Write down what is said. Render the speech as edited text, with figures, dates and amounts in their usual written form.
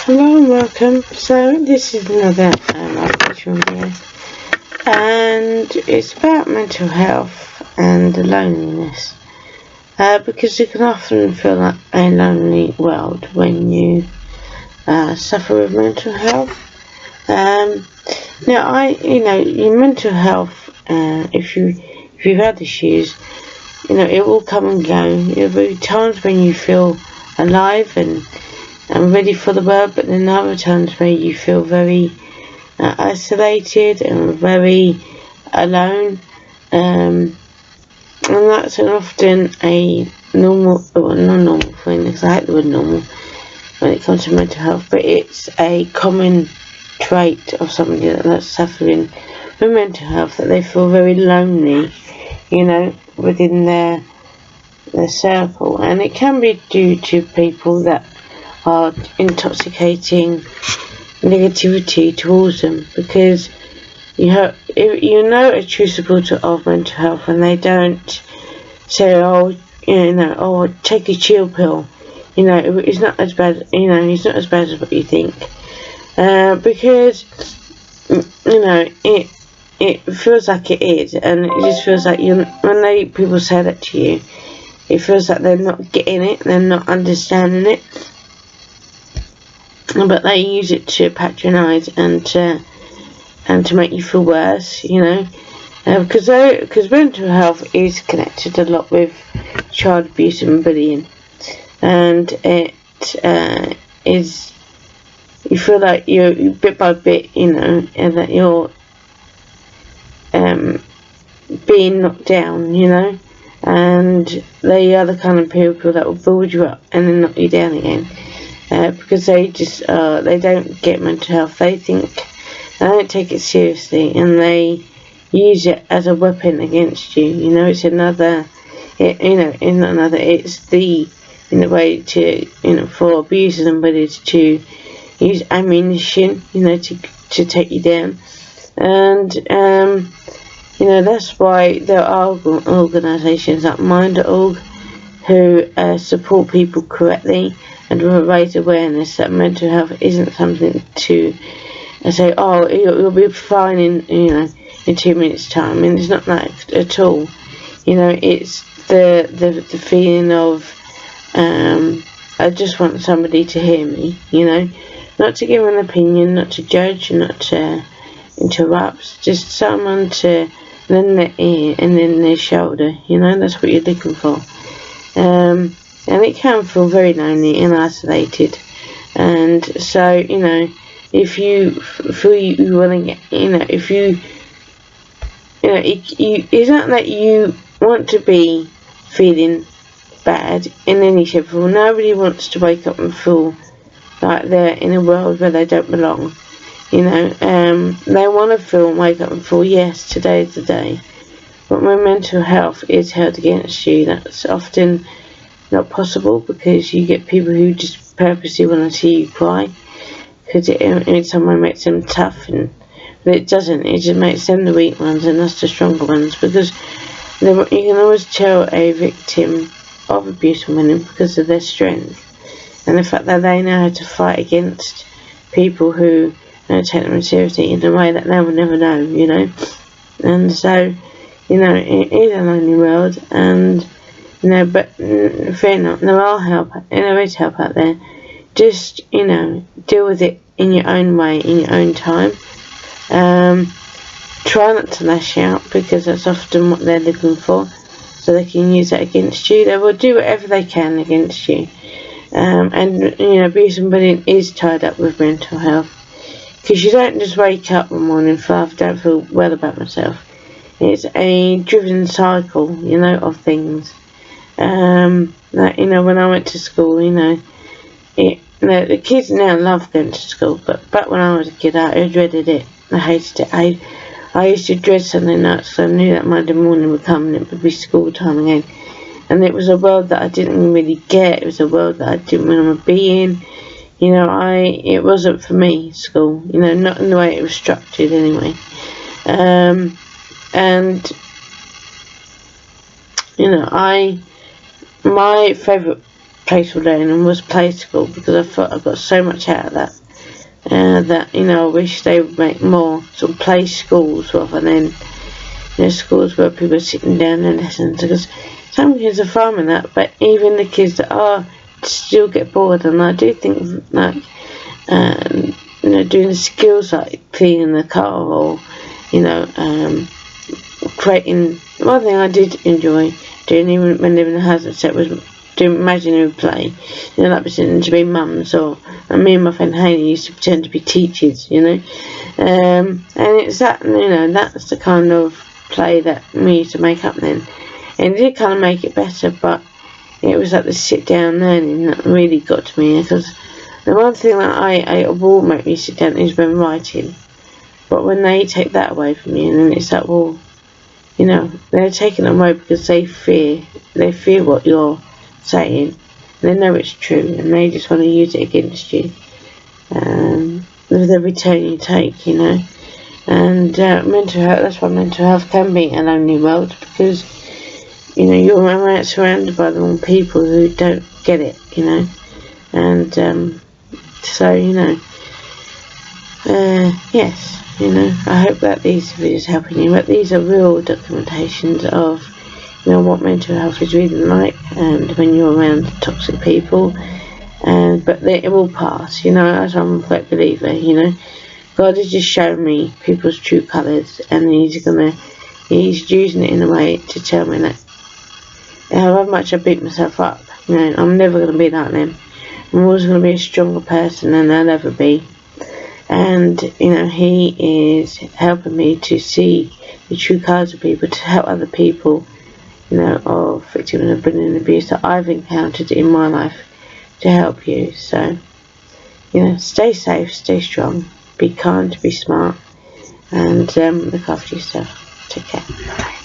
Hello and welcome. So this is another motivational video, and it's about mental health and loneliness. Because you can often feel like a lonely world when you suffer with mental health. Your mental health. If you've had issues, it will come and go. There will be times when you feel alive and ready for the world, but then other times where you feel very isolated and very alone, and that's often a normal, well, not normal thing, because I hate the word normal when it comes to mental health, but it's a common trait of somebody that's suffering with mental health, that they feel very lonely, within their circle, and it can be due to people that are intoxicating negativity towards them, because a true supporter of mental health when they don't say, take a chill pill, it's not as bad, it's not as bad as what you think, because it feels like it is, and it just feels like when people say that to you, it feels like they're not getting it, they're not understanding it, but they use it to patronise and to make you feel worse, because mental health is connected a lot with child abuse and bullying, and it is, you feel like you're bit by bit, and that you're being knocked down, and they are the kind of people that will build you up and then knock you down again. Because they just they don't get mental health. They don't take it seriously, and they use it as a weapon against you. It's it's the way to for abusers and bullies to use ammunition, to take you down, and that's why there are organisations like Mind.org who support people correctly and will raise awareness that mental health isn't something to say, oh, you'll be fine in 2 minutes time, and it's not that at all. It's the feeling of I just want somebody to hear me, not to give an opinion, not to judge, not to interrupt, just someone to lend their ear and then their shoulder, that's what you're looking for. And it can feel very lonely and isolated, and so if you feel you want to get, if it's not that you want to be feeling bad in any shape or form. Nobody wants to wake up and feel like they're in a world where they don't belong. They want to wake up and feel, yes, today is the day. But when mental health is held against you, that's often not possible, because you get people who just purposely want to see you cry, because it in some way makes them tough, but it doesn't. It just makes them the weak ones and us the stronger ones, because you can always tell a victim of abuse and bullying because of their strength and the fact that they know how to fight against people who take them seriously in a way that they will never know, and so it is a lonely world, and but fear not, there is help out there. Just deal with it in your own way, in your own time. Try not to lash out, because that's often what they're looking for, so they can use that against you. They will do whatever they can against you, and abuse and bullying is tied up with mental health, because you don't just wake up one morning and feel, I don't feel well about myself. It's a driven cycle, of things. When I went to school, the kids now love going to school, but back when I was a kid, I dreaded it. I hated it. I used to dread Sunday nights, because I knew that Monday morning would come and it would be school time again. And it was a world that I didn't really get. It was a world that I didn't want to be in. It wasn't for me, school. Not in the way it was structured anyway. My favourite playful learning was play school, because I thought I got so much out of that. That, you know, I wish they would make more sort of play schools rather than, you know, schools where people are sitting down and lessons, because some kids are fine with that, but even the kids that are still get bored. And I do think, like, you know, doing skills like cleaning the car, or, you know, creating. One thing I did enjoy doing, even when living in a house set, was doing imaginary play. You know, like pretending to be mums, or me and my friend Hayley used to pretend to be teachers, you know. And it's that, you know, that's the kind of play that we used to make up then. And it did kind of make it better, but it was like the sit down learning that really got to me, because the one thing that I will make me sit down is when writing. But when they take that away from you, and then it's like, well, you know, they're taking it away because they fear what you're saying. They know it's true, and they just want to use it against you. With every turn you take, you know. And mental health, that's why mental health can be a lonely world, because, you know, you're surrounded by the wrong people who don't get it, you know. And so, you know, yes, you know, I hope that these videos are helping you, but these are real documentations of, you know, what mental health is really like, and when you're around toxic people, but it will pass, you know, as I'm a great believer, you know. God has just shown me people's true colours, and He's using it in a way to tell me that however much I beat myself up, you know, I'm never going to be like them. I'm always going to be a stronger person than I'll ever be. And, you know, He is helping me to see the true colours of people, to help other people, you know, of victims of bullying and abuse that I've encountered in my life, to help you. So, you know, stay safe, stay strong, be kind, be smart, and look after yourself. Take care.